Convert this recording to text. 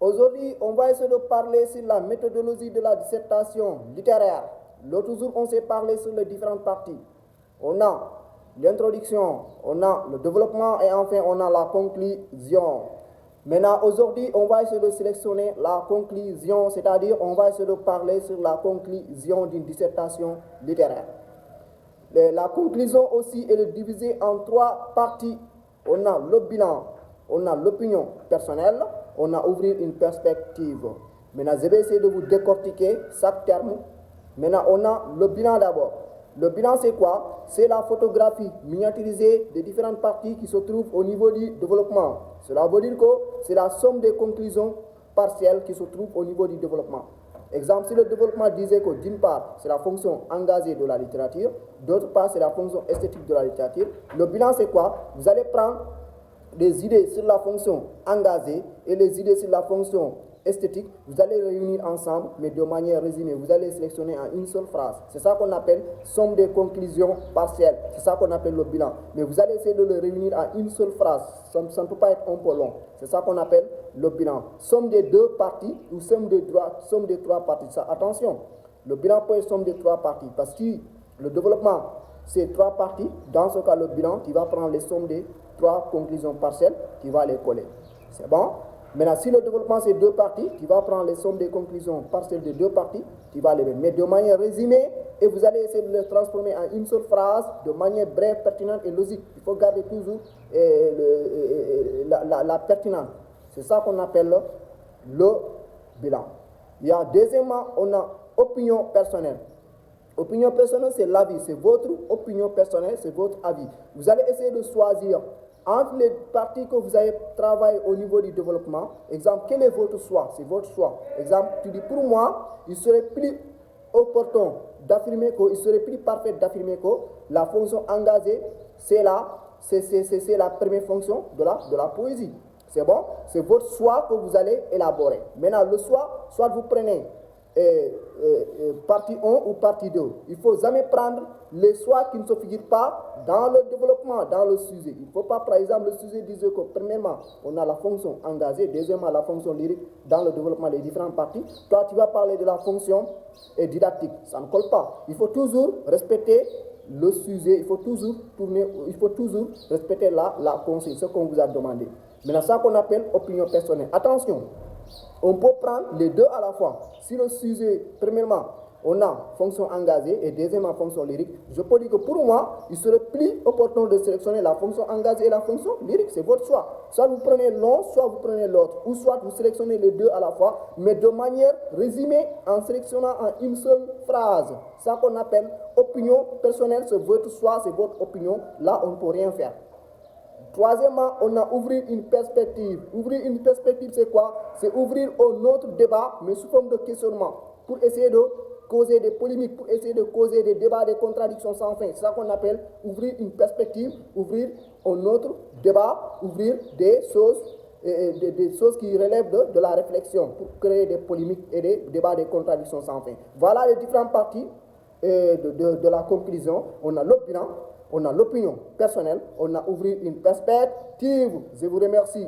Aujourd'hui, on va essayer de parler sur la méthodologie de la dissertation littéraire. L'autre jour, on s'est parlé sur les différentes parties. On a l'introduction, on a le développement et enfin on a la conclusion. Maintenant, aujourd'hui, on va essayer de sélectionner la conclusion, c'est-à-dire on va essayer de parler sur la conclusion d'une dissertation littéraire. La conclusion aussi est divisée en 3 parties. On a le bilan, on a l'opinion personnelle, on a ouvrir une perspective. Maintenant, je vais essayer de vous décortiquer chaque terme. Maintenant, on a le bilan d'abord. Le bilan, c'est quoi? C'est la photographie miniaturisée des différentes parties qui se trouvent au niveau du développement. Cela veut dire que c'est la somme des conclusions partielles qui se trouvent au niveau du développement. Exemple, si le développement disait que d'une part, c'est la fonction engagée de la littérature, d'autre part, c'est la fonction esthétique de la littérature. Le bilan, c'est quoi? Vous allez prendre des idées sur la fonction engagée et les idées sur la fonction esthétique, vous allez les réunir ensemble, mais de manière résumée. Vous allez sélectionner en une seule phrase. C'est ça qu'on appelle somme des conclusions partielles. C'est ça qu'on appelle le bilan. Mais vous allez essayer de le réunir en une seule phrase. Ça ne peut pas être un peu long. C'est ça qu'on appelle le bilan. Somme des 2 parties ou somme des 3 parties. Ça, attention, le bilan peut être somme des 3 parties. Parce que le développement, c'est 3 parties. Dans ce cas, le bilan, tu vas prendre les sommes des 3 conclusions partielles, tu vas les coller. C'est bon? Maintenant, si le développement c'est 2 parties, tu vas prendre les sommes des conclusions partielles des 2 parties, tu vas les mettre de manière résumée et vous allez essayer de les transformer en une seule phrase de manière brève, pertinente et logique. Il faut garder toujours la pertinence. C'est ça qu'on appelle le bilan. Il y a deuxièmement, on a opinion personnelle. Opinion personnelle, c'est l'avis, c'est votre opinion personnelle, c'est votre avis. Vous allez essayer de choisir entre les parties que vous avez travaillé au niveau du développement. Exemple, quel est votre choix? C'est votre choix. Exemple, tu dis pour moi, il serait plus opportun d'affirmer que, il serait plus parfait d'affirmer que la fonction engagée, c'est la première fonction de la poésie. C'est bon? C'est votre choix que vous allez élaborer. Maintenant, le choix, soit vous prenez partie 1 ou partie 2. Il ne faut jamais prendre les choix qui ne se figurent pas dans le développement, dans le sujet. Il ne faut pas, par exemple, le sujet disait que premièrement, on a la fonction engagée, deuxièmement, la fonction lyrique dans le développement des différentes parties. Toi, tu vas parler de la fonction didactique. Ça ne colle pas. Il faut toujours respecter le sujet, il faut toujours respecter la consigne, ce qu'on vous a demandé. Maintenant, ça qu'on appelle opinion personnelle. Attention, on peut prendre les 2 à la fois. Si le sujet, premièrement, on a fonction engagée et deuxièmement fonction lyrique, je peux dire que pour moi, il serait plus opportun de sélectionner la fonction engagée et la fonction lyrique. C'est votre choix. Soit vous prenez l'un, soit vous prenez l'autre. Ou soit vous sélectionnez les 2 à la fois, mais de manière résumée en sélectionnant en une seule phrase. Ça qu'on appelle opinion personnelle, c'est votre choix, c'est votre opinion. Là, on ne peut rien faire. Troisièmement, on a ouvrir une perspective. Ouvrir une perspective, c'est quoi? C'est ouvrir un autre débat, mais sous forme de questionnement, pour essayer de causer des polémiques, pour essayer de causer des débats, des contradictions sans fin. C'est ça qu'on appelle ouvrir une perspective, ouvrir un autre débat, ouvrir des choses qui relèvent de la réflexion, pour créer des polémiques et des débats, des contradictions sans fin. Voilà les différentes parties de la conclusion. On a le bilan, on a l'opinion personnelle, on a ouvrir une perspective. Je vous remercie.